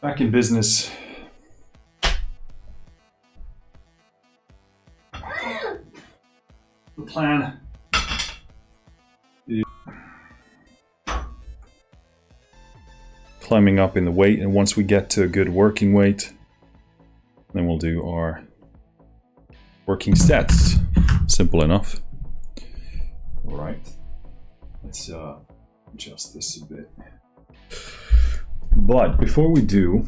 Back in business. The plan is climbing up in the weight, and once we get to a good working weight, then we'll do our working sets. Simple enough. All right. Let's adjust this a bit. But before we do,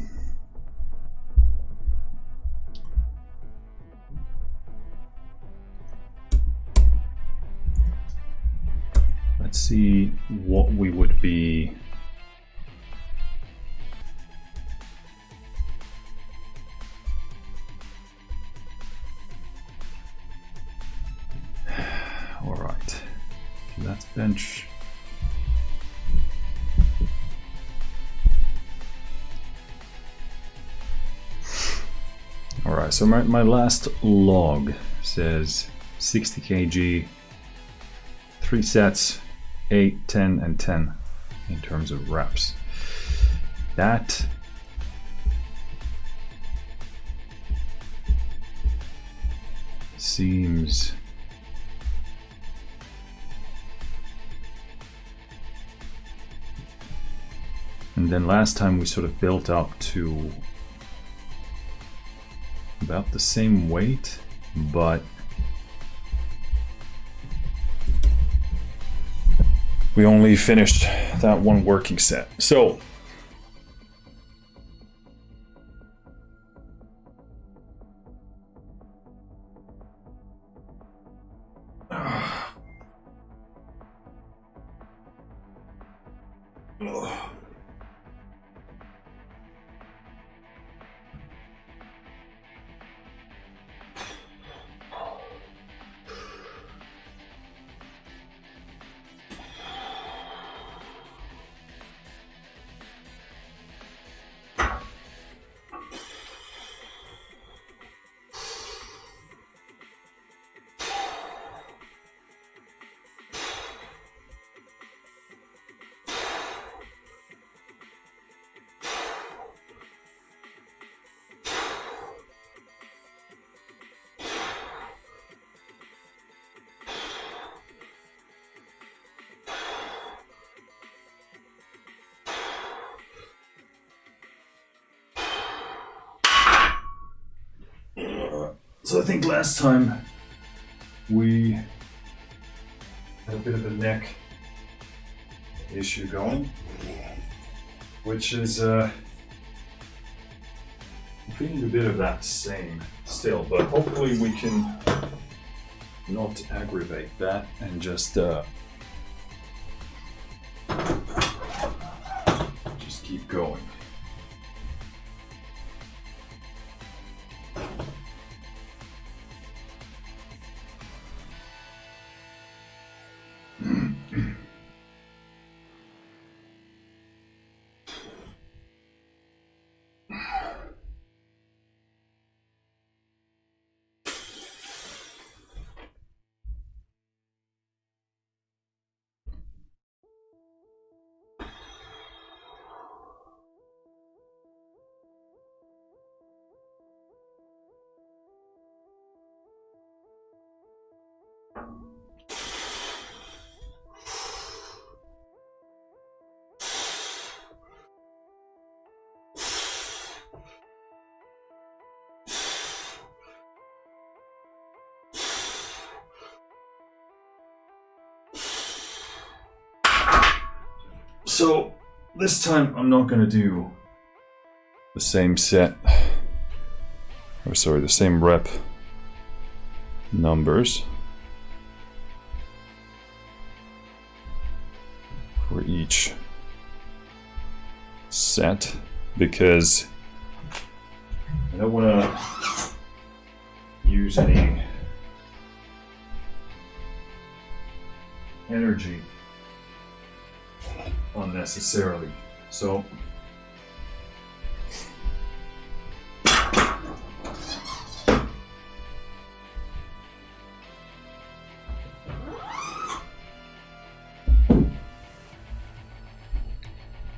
let's see what we would be all right. So that's bench. All right, so my last log says 60 kg, 3 sets, 8, 10, and 10 in terms of reps. That seems and then last time we sort of built up to about the same weight, but we only finished that one working set. So I think last time we had a bit of a neck issue going, which is I'm feeling a bit of that same still, but hopefully we can not aggravate that and just keep going. So this time I'm not going to do the same set, or sorry, the same rep numbers for each set because I don't want to use any energy unnecessarily. So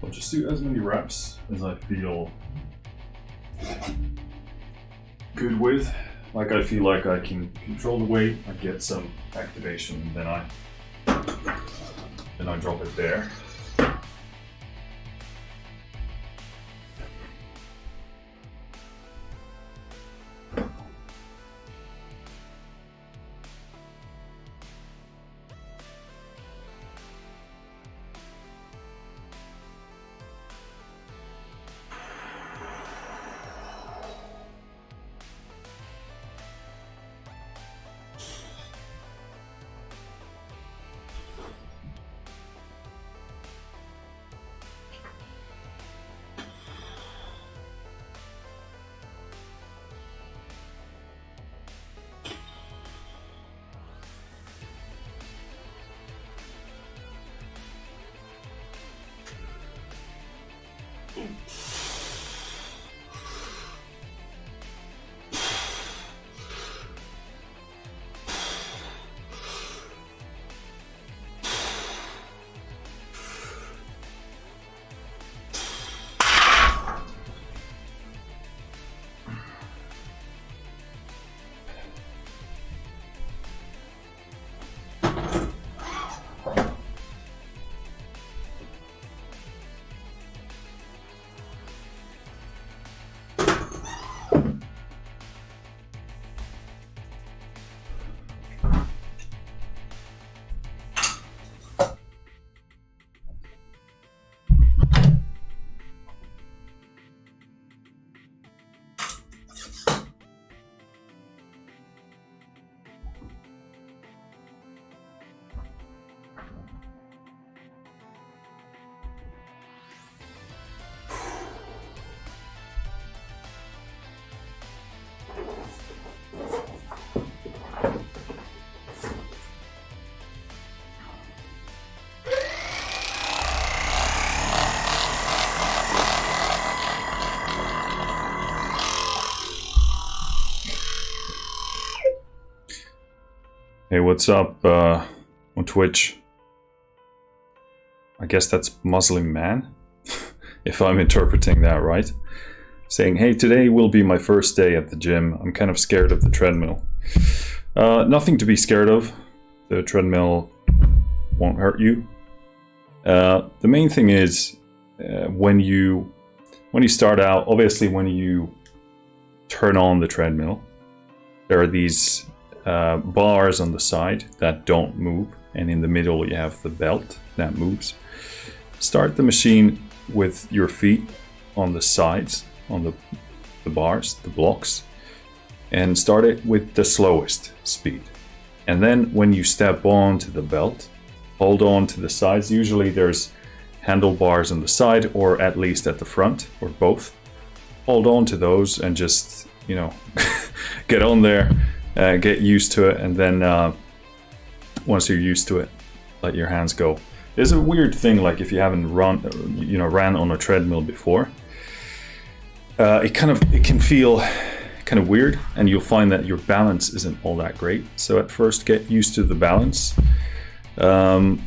I'll just do as many reps as I feel good with. Like I feel like I can control the weight, I get some activation, and then I drop it there. Hey, what's up on Twitch? I guess that's Muslim Man, if I'm interpreting that right. Saying, hey, today will be my first day at the gym. I'm kind of scared of the treadmill. Nothing to be scared of. The treadmill won't hurt you. The main thing is when you start out, obviously when you turn on the treadmill, there are these bars on the side that don't move, and in the middle you have the belt that moves. Start the machine with your feet on the sides, on the bars, the blocks, and start it with the slowest speed. And then when you step onto the belt, hold on to the sides. Usually there's handlebars on the side, or at least at the front, or both. Hold on to those and just, get on there. Get used to it, and then once you're used to it, let your hands go. There's a weird thing, like if you haven't ran on a treadmill before, it can feel kind of weird, and you'll find that your balance isn't all that great. So at first, get used to the balance. But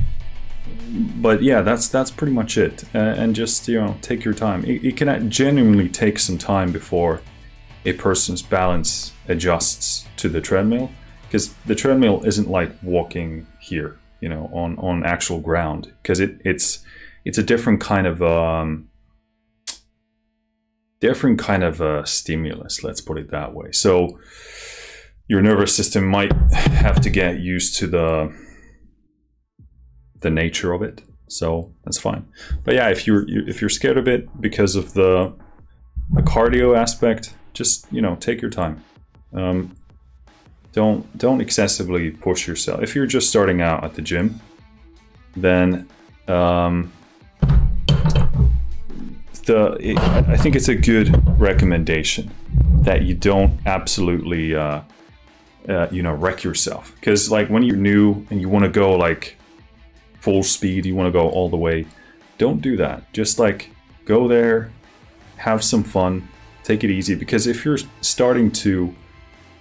yeah, that's pretty much it, and just take your time. It can genuinely take some time before a person's balance adjusts to the treadmill, because the treadmill isn't like walking here, on actual ground, because it's a different kind of stimulus, let's put it that way. So your nervous system might have to get used to the nature of it, so that's fine. But yeah, if you're scared of it because of the cardio aspect, just take your time. Don't excessively push yourself. If you're just starting out at the gym, then I think it's a good recommendation that you don't absolutely wreck yourself. Because like when you're new and you want to go like full speed, you want to go all the way, don't do that. Just like go there, have some fun, take it easy. Because if you're starting to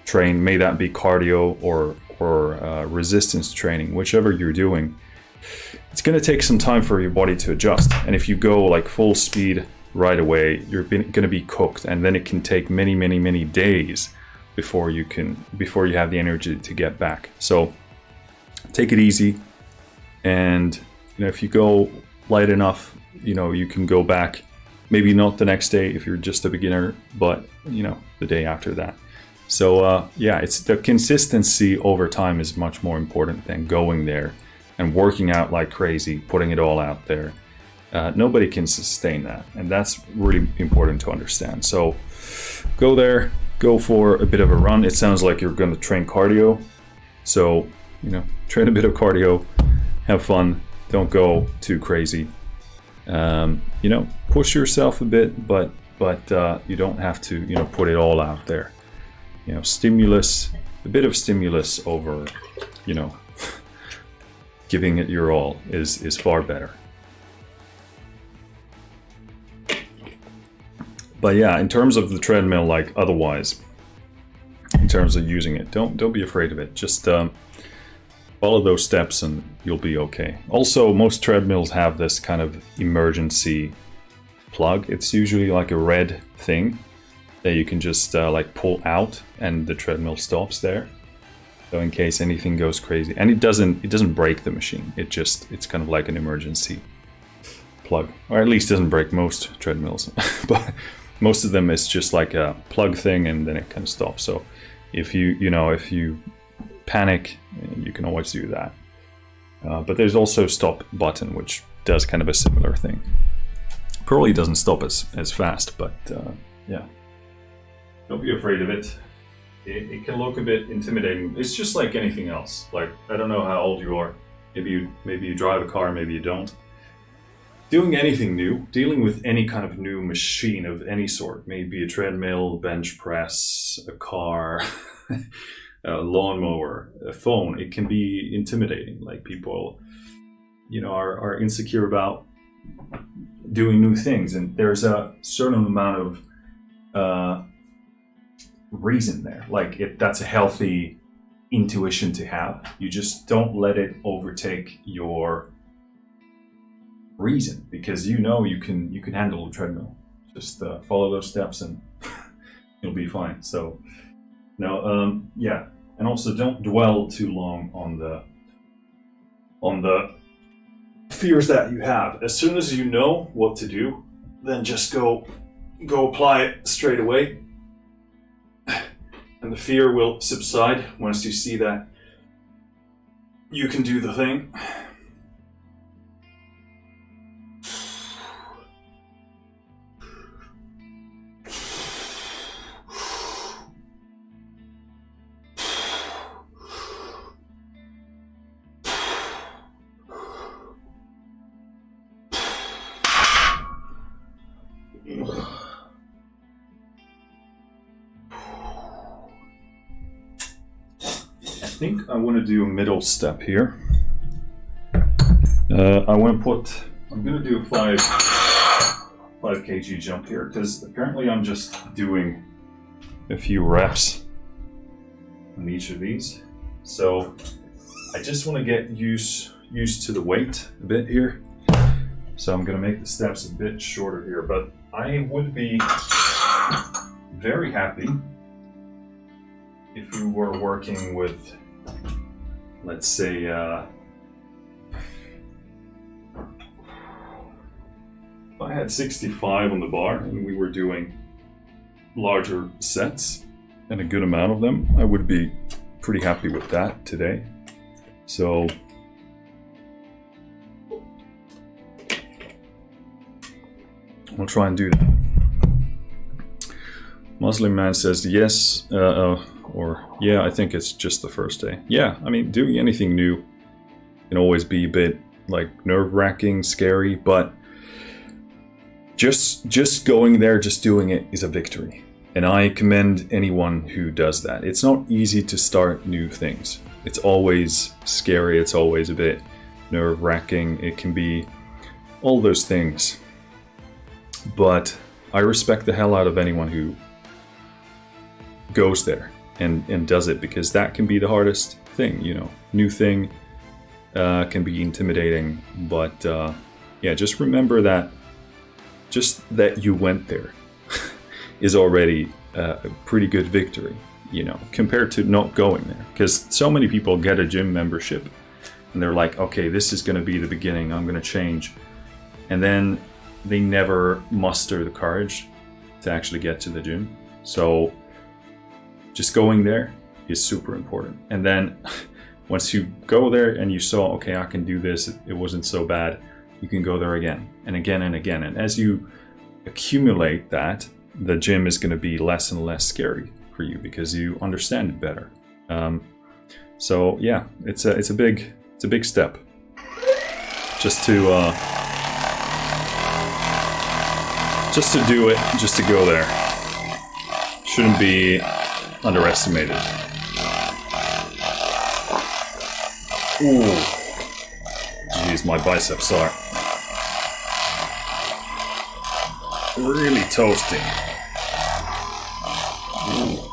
train, may that be cardio or resistance training, whichever you're doing, it's going to take some time for your body to adjust. And if you go like full speed right away, you're going to be cooked, and then it can take many days before you have the energy to get back. So take it easy, and if you go light enough, you can go back. Maybe not the next day if you're just a beginner, but the day after that. So yeah, it's the consistency over time is much more important than going there and working out like crazy, putting it all out there. Nobody can sustain that, and that's really important to understand. So go there, go for a bit of a run. It sounds like you're going to train cardio, so train a bit of cardio, have fun, don't go too crazy. Push yourself a bit, but you don't have to put it all out there. Stimulus, a bit of stimulus over giving it your all is far better. But yeah, in terms of the treadmill, like otherwise, in terms of using it, don't be afraid of it. Just follow those steps and you'll be okay. Also, most treadmills have this kind of emergency plug. It's usually like a red thing that you can just like pull out, and the treadmill stops there. So in case anything goes crazy, and it doesn't break the machine. It's kind of like an emergency plug, or at least doesn't break most treadmills. But most of them, it's just like a plug thing, and then it kind of stops. So if you panic, you can always do that. But there's also stop button, which does kind of a similar thing. Probably doesn't stop as fast, but yeah. Don't be afraid of it. It can look a bit intimidating. It's just like anything else. Like, I don't know how old you are. Maybe you drive a car, maybe you don't. Doing anything new, dealing with any kind of new machine of any sort, maybe a treadmill, bench press, a car, a lawnmower, a phone, it can be intimidating. Like, people, are insecure about doing new things, and there's a certain amount of reason there. Like, that's a healthy intuition to have. You just don't let it overtake your reason, because you can handle a treadmill. Just follow those steps and you'll be fine. So no, yeah, and also don't dwell too long on the fears that you have. As soon as you know what to do, then just go apply it straight away, and the fear will subside once you see that you can do the thing. I think I want to do a middle step here. I'm going to do a 5 kg jump here, because apparently I'm just doing a few reps on each of these. So I just want to get used to the weight a bit here. So I'm going to make the steps a bit shorter here, but I would be very happy if you were working with, let's say, if I had 65 on the bar and we were doing larger sets and a good amount of them, I would be pretty happy with that today. So we'll try and do that. Muslim Man says yes, or yeah, I think it's just the first day. Yeah, I mean, doing anything new can always be a bit like nerve-wracking, scary, but just going there, just doing it is a victory. And I commend anyone who does that. It's not easy to start new things. It's always scary, it's always a bit nerve-wracking, it can be all those things. But I respect the hell out of anyone who goes there and does it, because that can be the hardest thing, new thing, can be intimidating, but yeah, just remember that just that you went there is already a pretty good victory, you know, compared to not going there. Because so many people get a gym membership and they're like, okay, this is going to be the beginning, I'm going to change. And then they never muster the courage to actually get to the gym. So just going there is super important. And then once you go there and you saw, okay, I can do this, it wasn't so bad, you can go there again and again and again. And as you accumulate that, the gym is going to be less and less scary for you because you understand it better. So yeah, it's a big step just to do it, just to go there. Shouldn't be underestimated. Ooh, jeez, my biceps are really toasting. Ooh.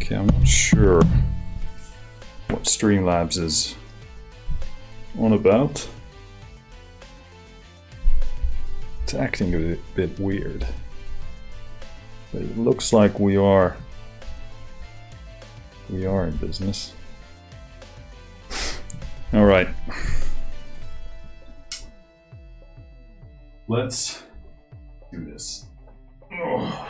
Okay, I'm not sure what Streamlabs is on about. It's acting a bit weird. But it looks like we are in business. All right. Let's do this. Oh.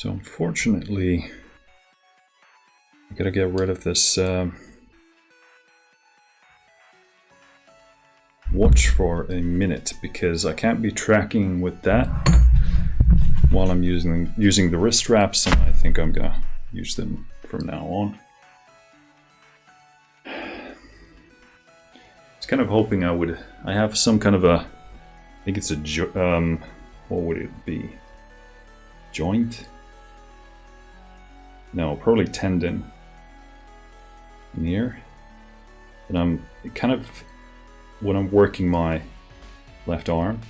So unfortunately, I gotta get rid of this watch for a minute, because I can't be tracking with that while I'm using the wrist straps, and I think I'm gonna use them from now on. I was kind of hoping I have some kind of a, I think it's a what would it be? Joint? No, probably tendon in here. And I'm kind of, when I'm working my left arm,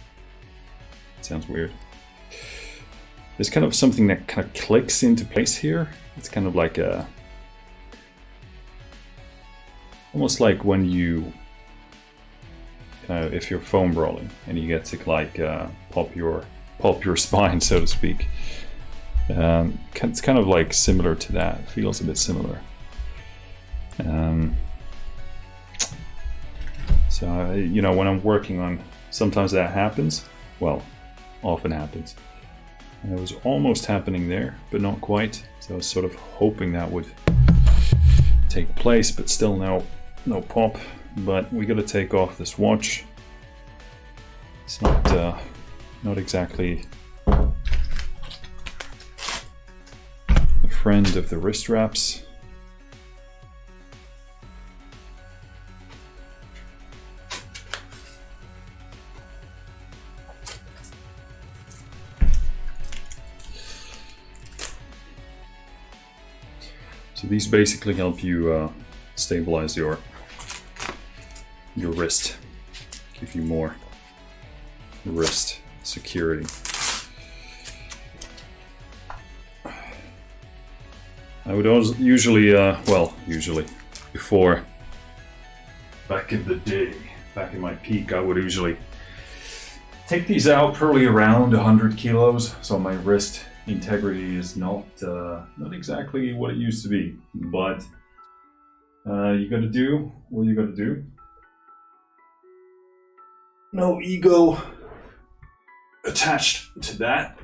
it sounds weird. There's kind of something that kind of clicks into place here. It's kind of like a, almost like when you, if you're foam rolling and you get to like pop your spine, so to speak. It's kind of like similar to that. It feels a bit similar. So you know, when I'm working on, sometimes that happens. Well, often happens. And it was almost happening there, but not quite. So I was sort of hoping that would take place, but still no pop. But we got to take off this watch. It's not exactly a friend of the wrist wraps. So these basically help you stabilize your wrist, give you more wrist security. I would also usually, before, back in the day, back in my peak, I would usually take these out probably around 100 kilos, so my wrist integrity is not exactly what it used to be, but you gotta do what you gotta do. No ego attached to that.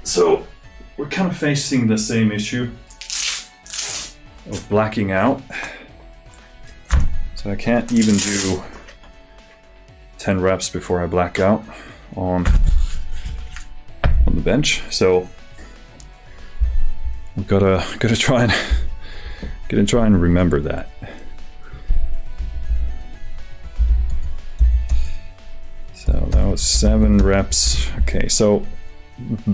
So we're kind of facing the same issue of blacking out. So I can't even do 10 reps before I black out on the bench. So we've gotta try and remember that. So that was 7 reps. Okay, so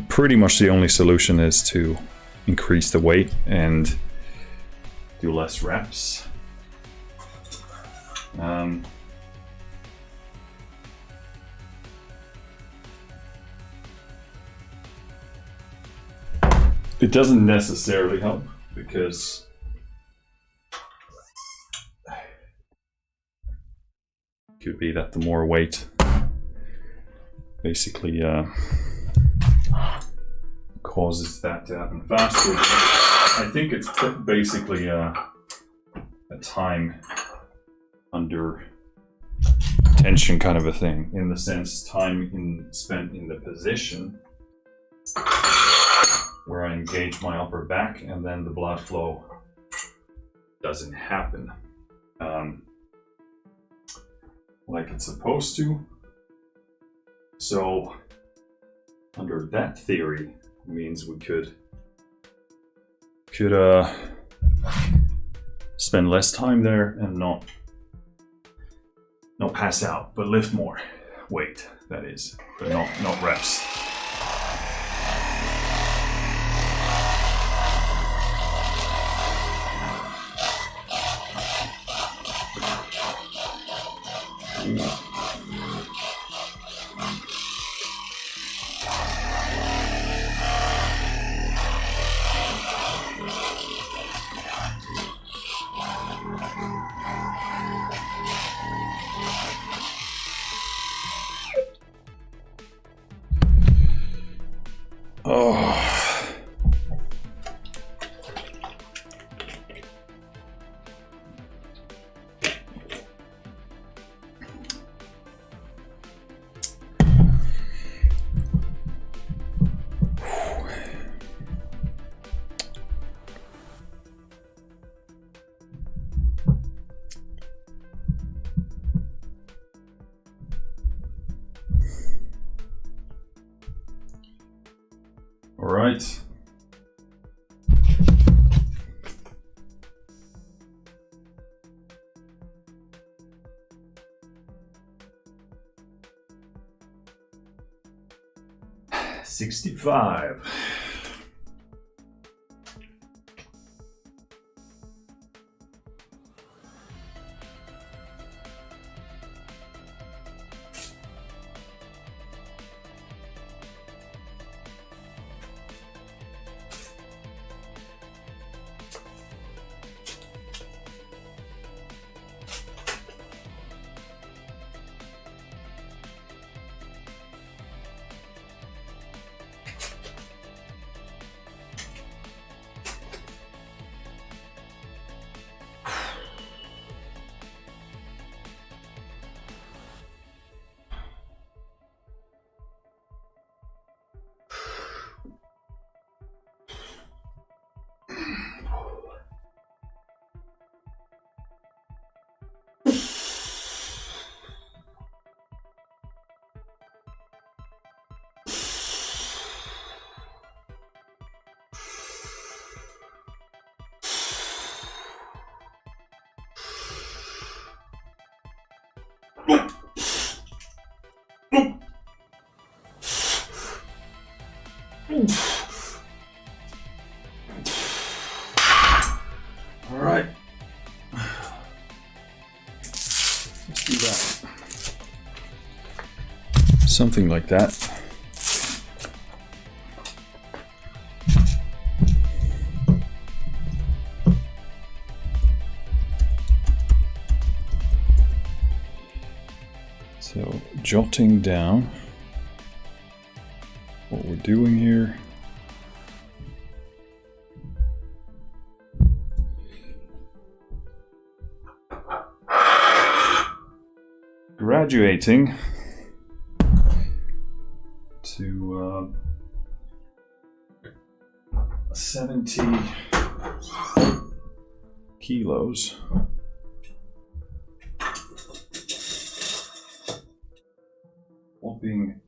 pretty much the only solution is to increase the weight and do less reps. It doesn't necessarily help, because it could be that the more weight basically causes that to happen faster. I think it's basically a time under tension kind of a thing, in the sense time spent in the position where I engage my upper back, and then the blood flow doesn't happen like it's supposed to. So under that theory, means we could spend less time there and not pass out, but lift more weight, that is, but not reps. Oh. All right. $65. All right. Let's do that. Something like that. So, jotting down what we're doing here. Graduating to 70 kilos.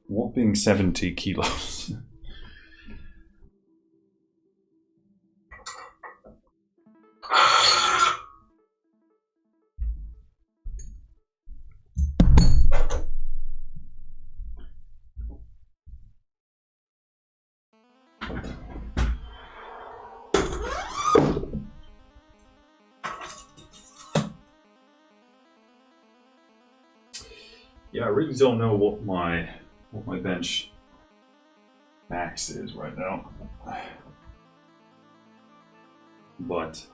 Whopping 70 kilos. Yeah, I really don't know what my bench max is right now, but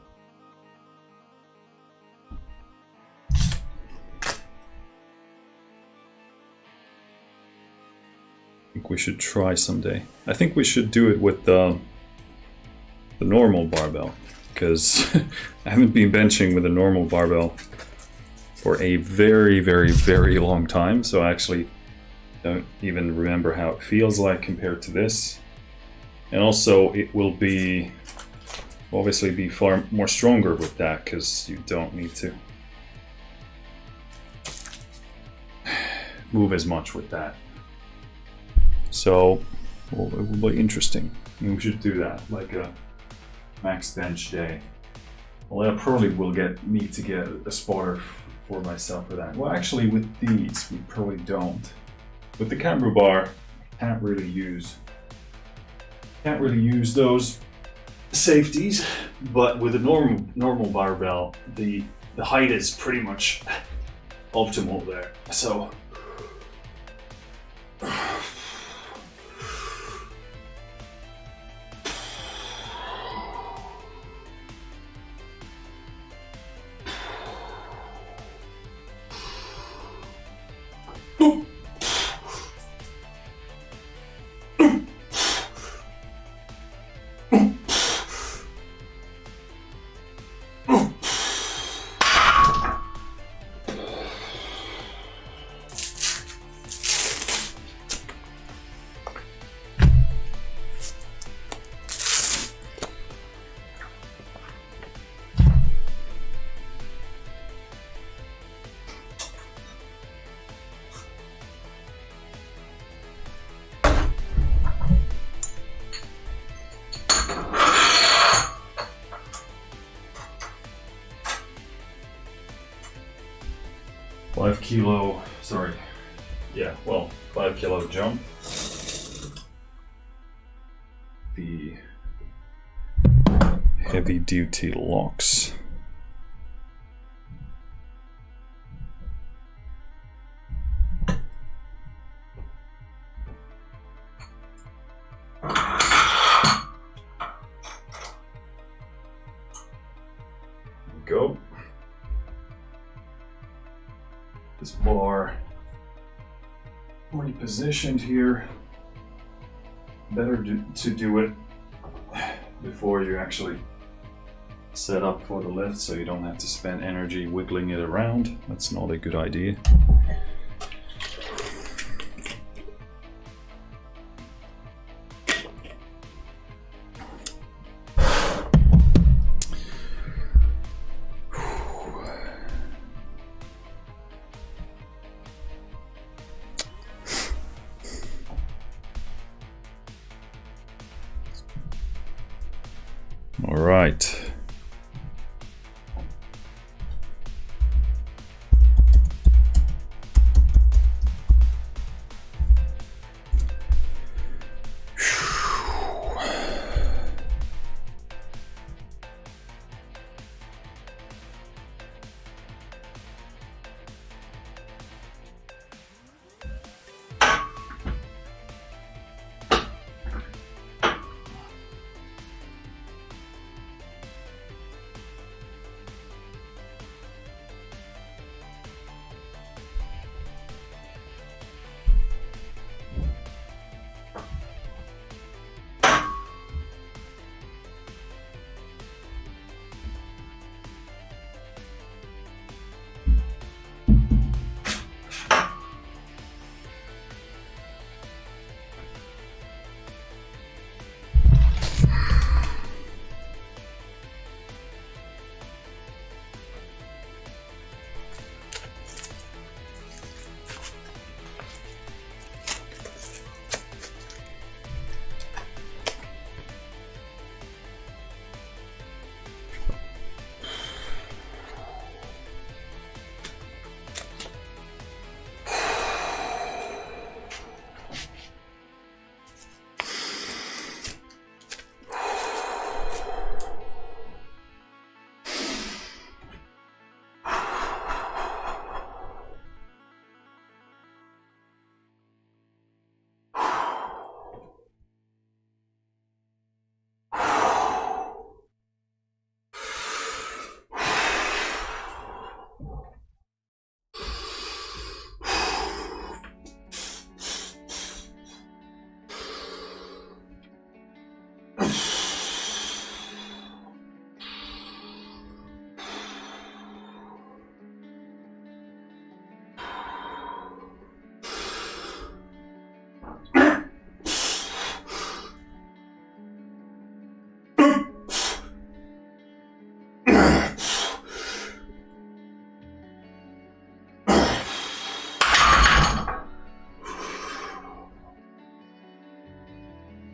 I think we should try someday. I think we should do it with the normal barbell, because I haven't been benching with a normal barbell for a very, very, very long time, so I actually don't even remember how it feels like compared to this. And also it will be obviously be far more stronger with that, because you don't need to move as much with that. So well, it will be interesting. I mean, we should do that, like a max bench day. Well, I probably will need to get a spotter for myself for that. Well, actually, with these, we probably don't. With the Camber bar, can't really use those safeties. But with a normal barbell, the height is pretty much optimal there. So well, 5 kilo jump. The heavy duty locks. Go. This bar repositioned here. Better to do it before you actually set up for the lift, so you don't have to spend energy wiggling it around. That's not a good idea. All right.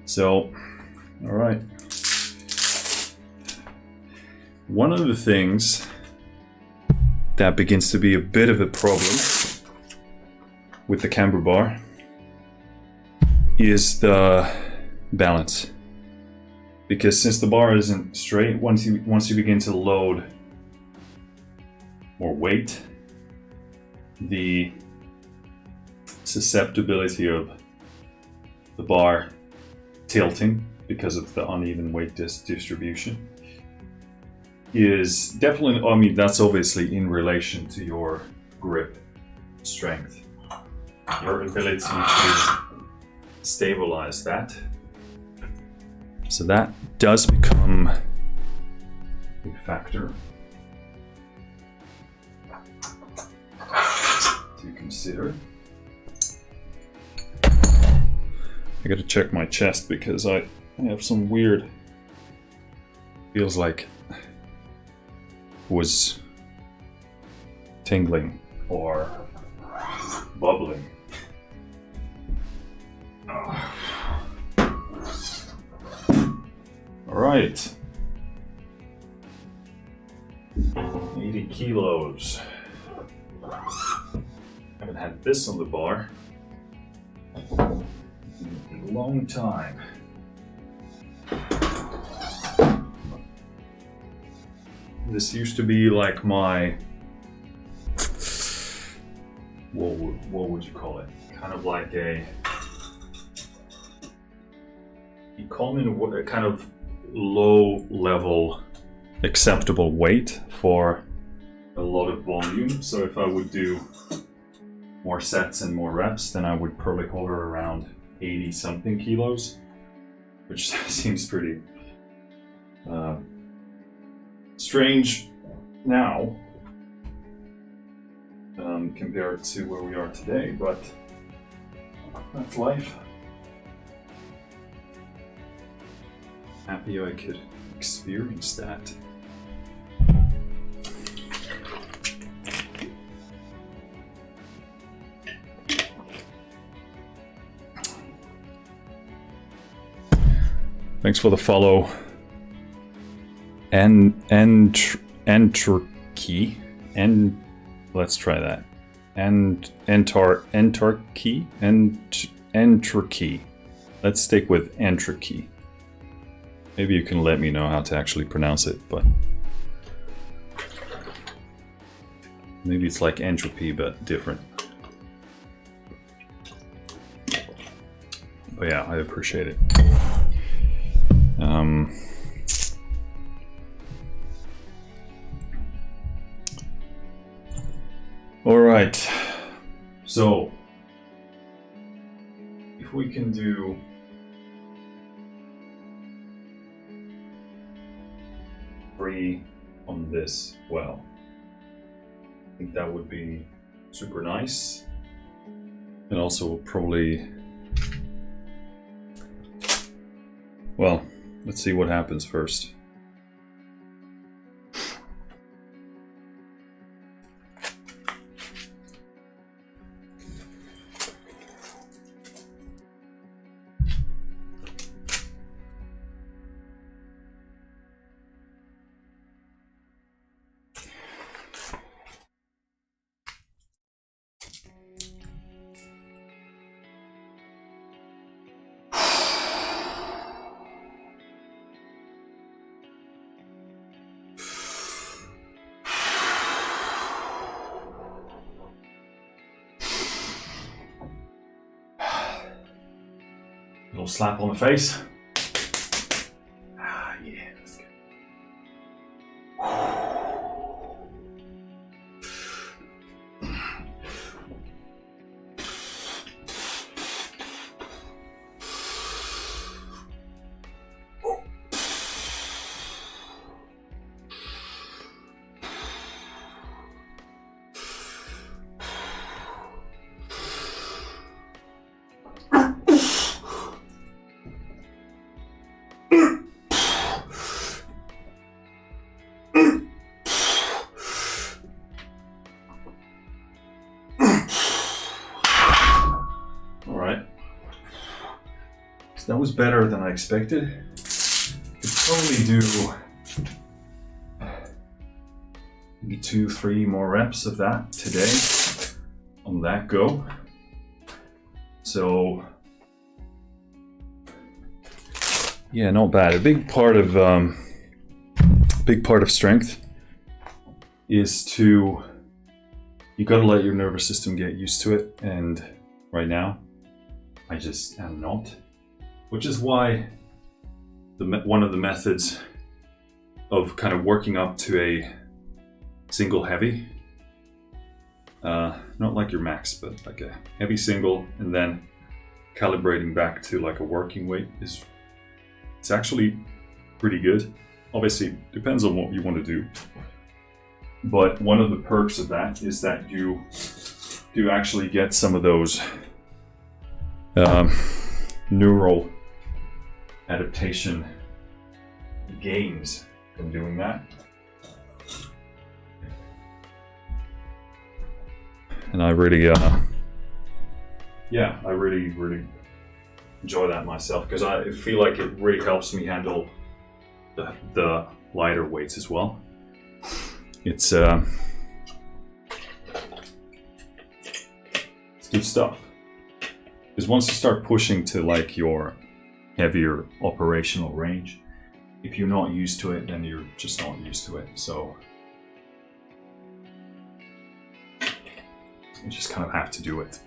So, all right. One of the things that begins to be a bit of a problem with the camber bar is the balance. Because since the bar isn't straight, once you begin to load more weight, the susceptibility of the bar tilting because of the uneven weight distribution is definitely, I mean, that's obviously in relation to your grip strength, your ability to stabilize that. So that does become a factor to consider. I gotta check my chest because I have some weird, feels like was tingling or bubbling. All right, 80 kilos. Haven't had this on the bar in a long time. This used to be like my, what would you call it? Kind of like a, you call me a kind of low level acceptable weight for a lot of volume. So if I would do more sets and more reps, then I would probably hover around 80 something kilos, which seems pretty strange now compared to where we are today, but that's life. Happy I could experience that. Thanks for the follow. Enterkey. Let's try that. Enterkey. Let's stick with Enterkey. Maybe you can let me know how to actually pronounce it, but maybe it's like entropy but different. But yeah, I appreciate it. All right, so if we can do free on this, well, I think that would be super nice. And also probably, well, let's see what happens first. Little slap on the face. Ah, yeah, that's good. That was better than I expected. Could probably do maybe 2-3 more reps of that today on that go. So yeah, not bad. A big part of strength is to You gotta let your nervous system get used to it, and right now, I just am not. Which is why one of the methods of kind of working up to a single heavy, not like your max, but like a heavy single, and then calibrating back to like a working weight it's actually pretty good. Obviously, depends on what you want to do. But one of the perks of that is that you do actually get some of those neural adaptation gains from doing that. And I really, I really enjoy that myself, because I feel like it really helps me handle the lighter weights as well. It's good stuff. Because once you start pushing to like your heavier operational range, if you're not used to it, then you're just not used to it. So you just kind of have to do it.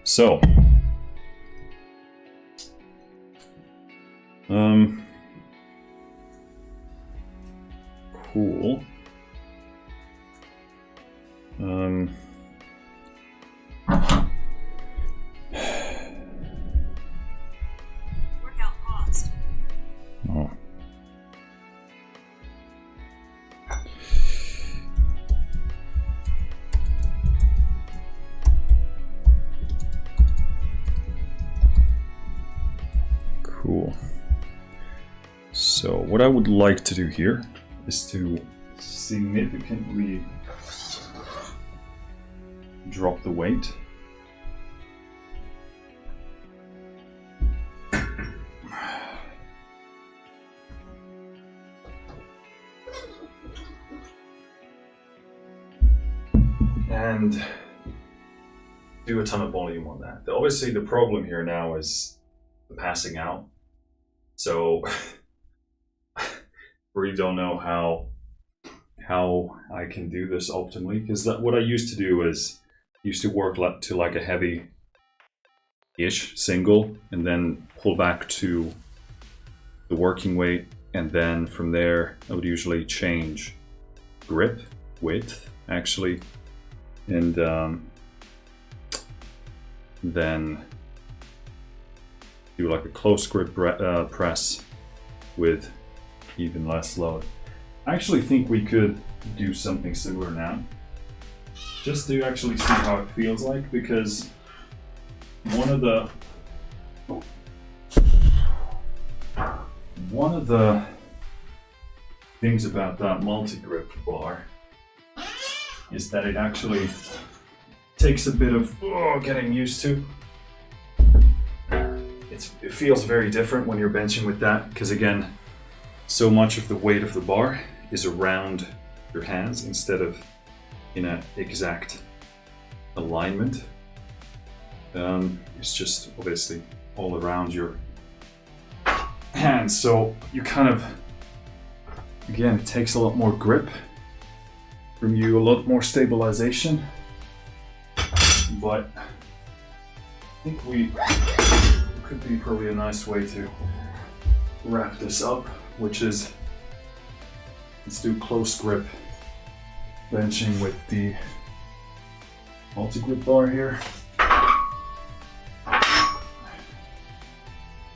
So cool. Workout paused. Oh. Cool. So what I would like to do here is to significantly drop the weight. And do a ton of volume on that. Obviously the problem here now is the passing out. So really don't know how I can do this optimally, because what I used to do is work to like a heavy-ish single and then pull back to the working weight, and then from there I would usually change grip width actually, and then do like a close grip press with even less load. I actually think we could do something similar now, just to actually see how it feels like, because one of the things about that multi-grip bar is that it actually takes a bit of getting used to. It feels very different when you're benching with that, because again, so much of the weight of the bar is around your hands instead of in an exact alignment. It's just obviously all around your hands, so you kind of, again, it takes a lot more grip from you, a lot more stabilization, but I think could be probably a nice way to wrap this up, which is, let's do close grip benching with the multi-grip bar here.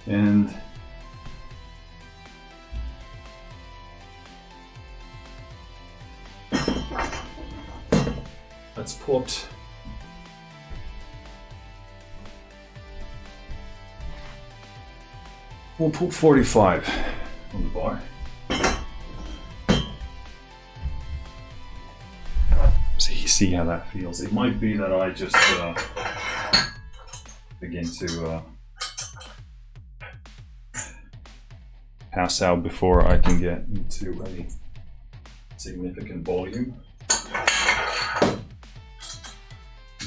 And let's put we'll put 45 on the bar. See how that feels. It might be that I just begin to pass out before I can get into a significant volume.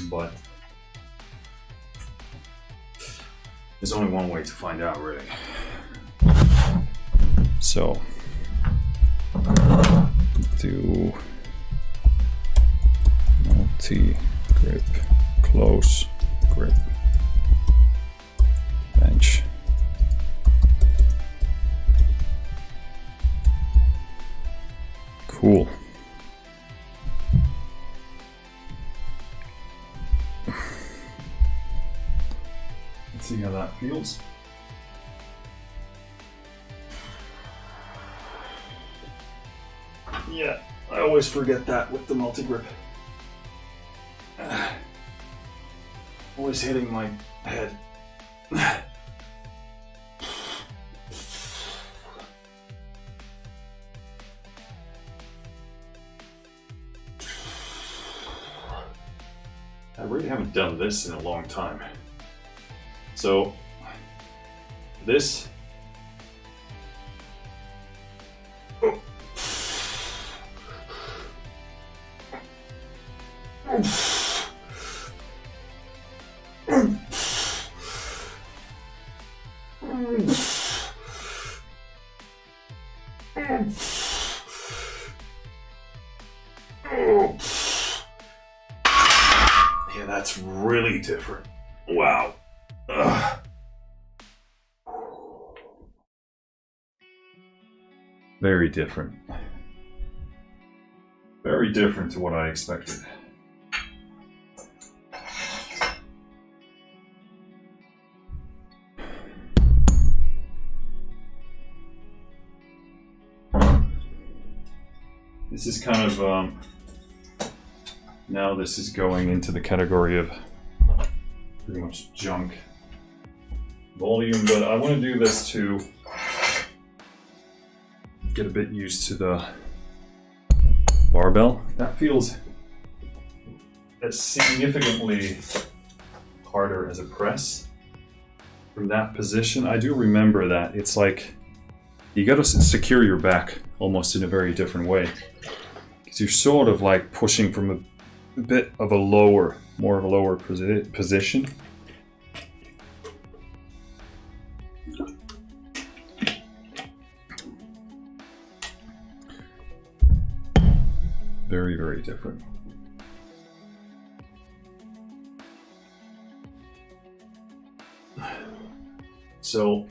But there's only one way to find out, really. So do T grip, close grip, bench. Cool. Let's see how that feels. Yeah, I always forget that with the multi-grip. Always hitting my head. I really haven't done this in a long time. So, this. Yeah, that's really different. Wow. Ugh. Very different. Very different to what I expected. This is kind of, now this is going into the category of pretty much junk volume, but I want to do this to get a bit used to the barbell. That feels significantly harder as a press. From that position, I do remember that it's like you got to secure your back almost in a very different way, because you're sort of like pushing from a bit of a lower, more of a lower position. Very, very different. So,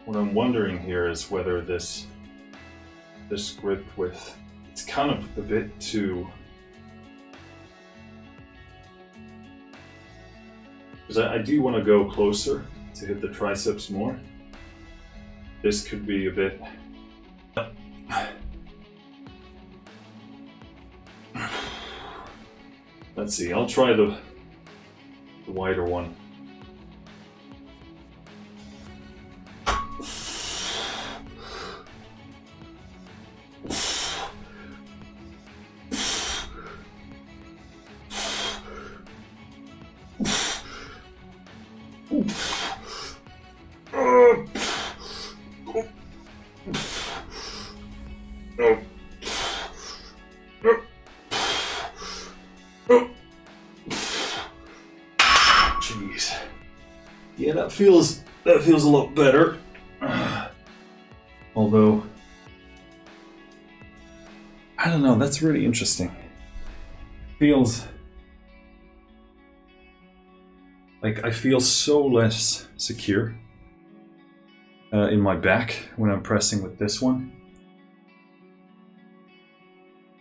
what I'm wondering here is whether this grip with, it's kind of a bit too, because I do want to go closer to hit the triceps more. This could be a bit, let's see, I'll try the wider one. Jeez. Yeah, that feels a lot better. Although, I don't know, that's really interesting. Feels like I feel so less secure in my back when I'm pressing with this one.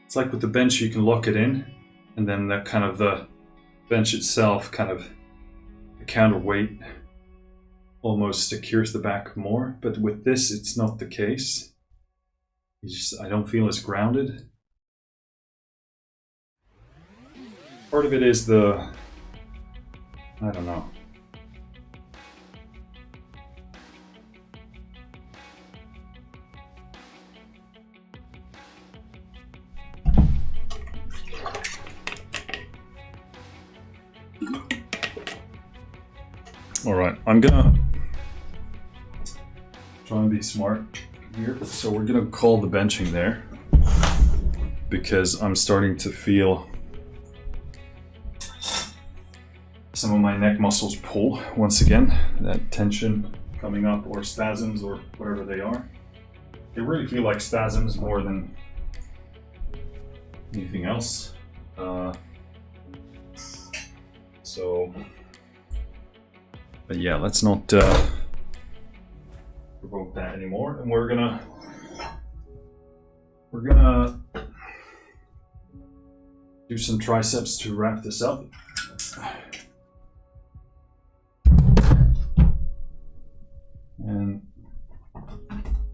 It's like with the bench you can lock it in, and then that kind of the bench itself kind of the counterweight almost secures the back more, but with this it's not the case. I don't feel as grounded. Part of it is I don't know. All right, I'm gonna try and be smart here. So we're gonna call the benching there because I'm starting to feel some of my neck muscles pull once again, that tension coming up or spasms or whatever they are. they really feel like spasms more than anything else. But yeah, let's not provoke that anymore, and we're gonna do some triceps to wrap this up. And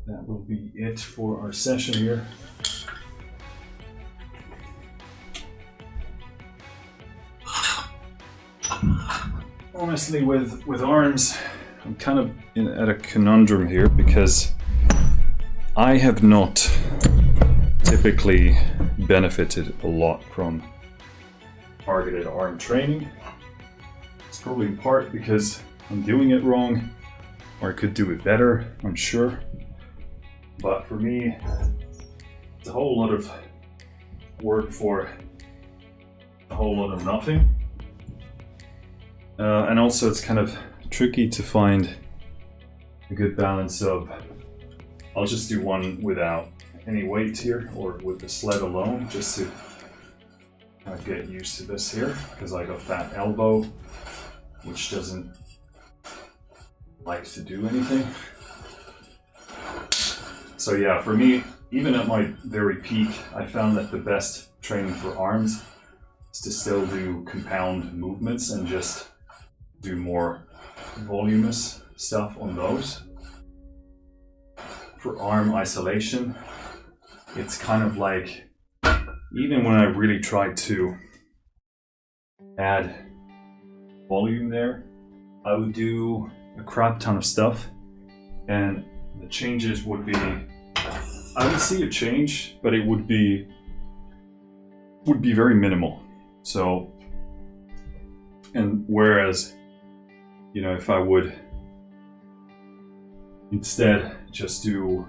that will be it for our session here. Honestly, with arms, I'm kind of at a conundrum here because I have not typically benefited a lot from targeted arm training. It's probably in part because I'm doing it wrong, or I could do it better, I'm sure. But for me, it's a whole lot of work for a whole lot of nothing. And also it's kind of tricky to find a good balance of, I'll just do one without any weight here, or with the sled alone, just to kind of get used to this here, because I got that elbow, which doesn't like to do anything. So yeah, for me, even at my very peak, I found that the best training for arms is to still do compound movements and just do more voluminous stuff on those. For arm isolation, it's kind of like, even when I really tried to add volume there, I would do a crap ton of stuff, and the changes would be, I would see a change, but it would be very minimal. So, and whereas, you know, if I would instead just do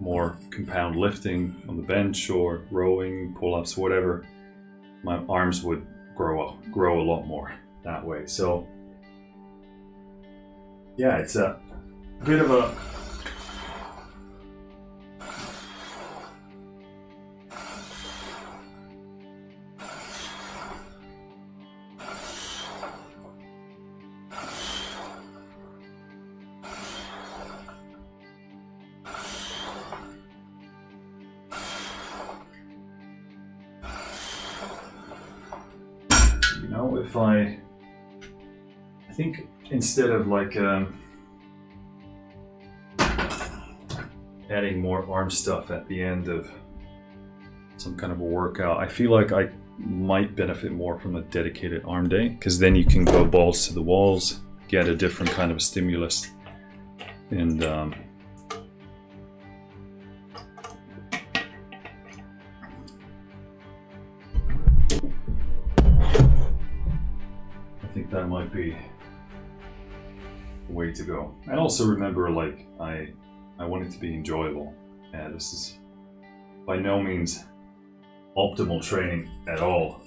more compound lifting on the bench or rowing, pull-ups, whatever, my arms would grow a lot more that way. So yeah, it's a bit of a if I think instead of like adding more arm stuff at the end of some kind of a workout, I feel like I might benefit more from a dedicated arm day, because then you can go balls to the walls, get a different kind of stimulus, and I think that might be the way to go. And also remember, like, I want it to be enjoyable. Yeah, this is by no means optimal training at all.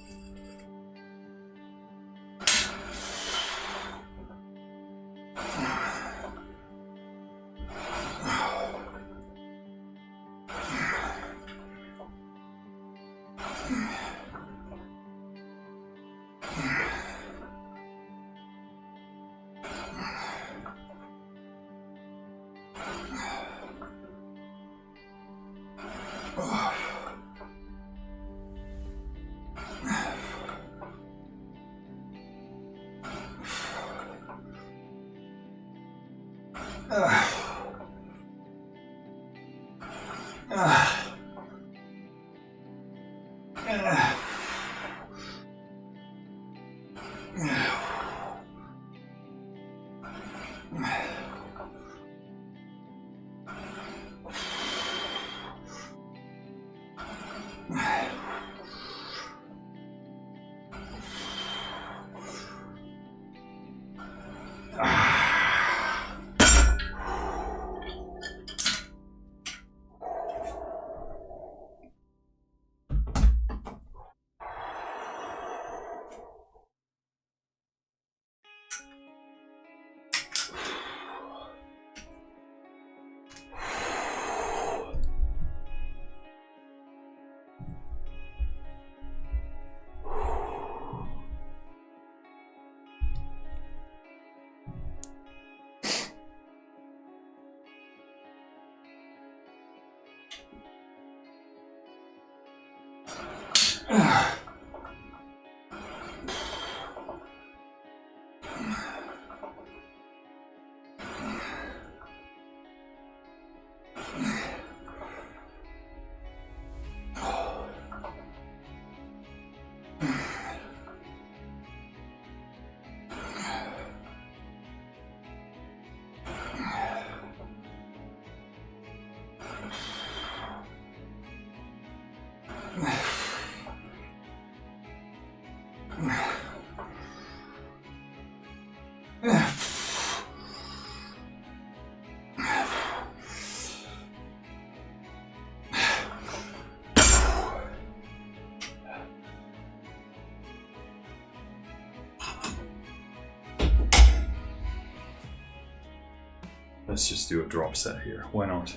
Let's just do a drop set here. Why not?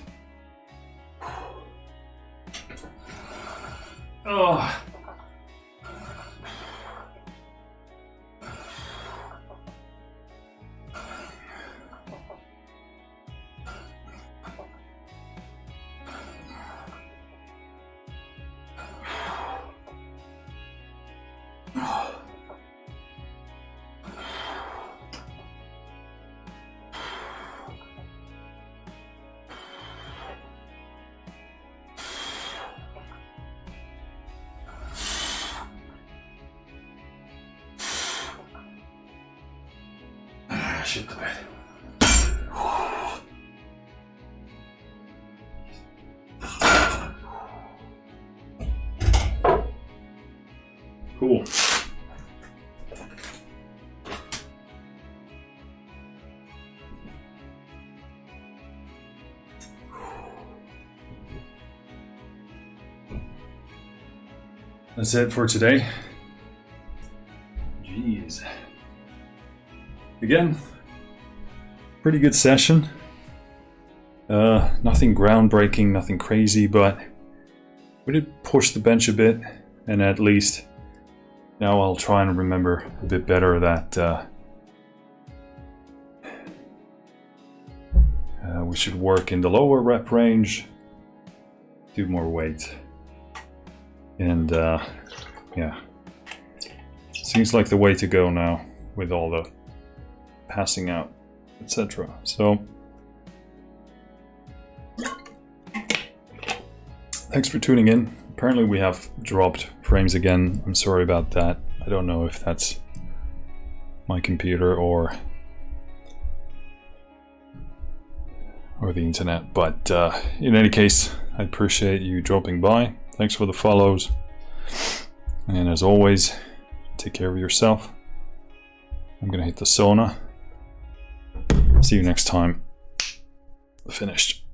Oh. Shit the bed. Cool. That's it for today. Jeez. Again, pretty good session. Nothing groundbreaking, nothing crazy, but we did push the bench a bit, and at least now I'll try and remember a bit better that we should work in the lower rep range, do more weight, and yeah, seems like the way to go now with all the passing out, etc. So thanks for tuning in. Apparently we have dropped frames again. I'm sorry about that. I don't know if that's my computer or the internet, but in any case, I appreciate you dropping by. Thanks for the follows, and as always, take care of yourself. I'm gonna hit the sauna. See you next time. Finished.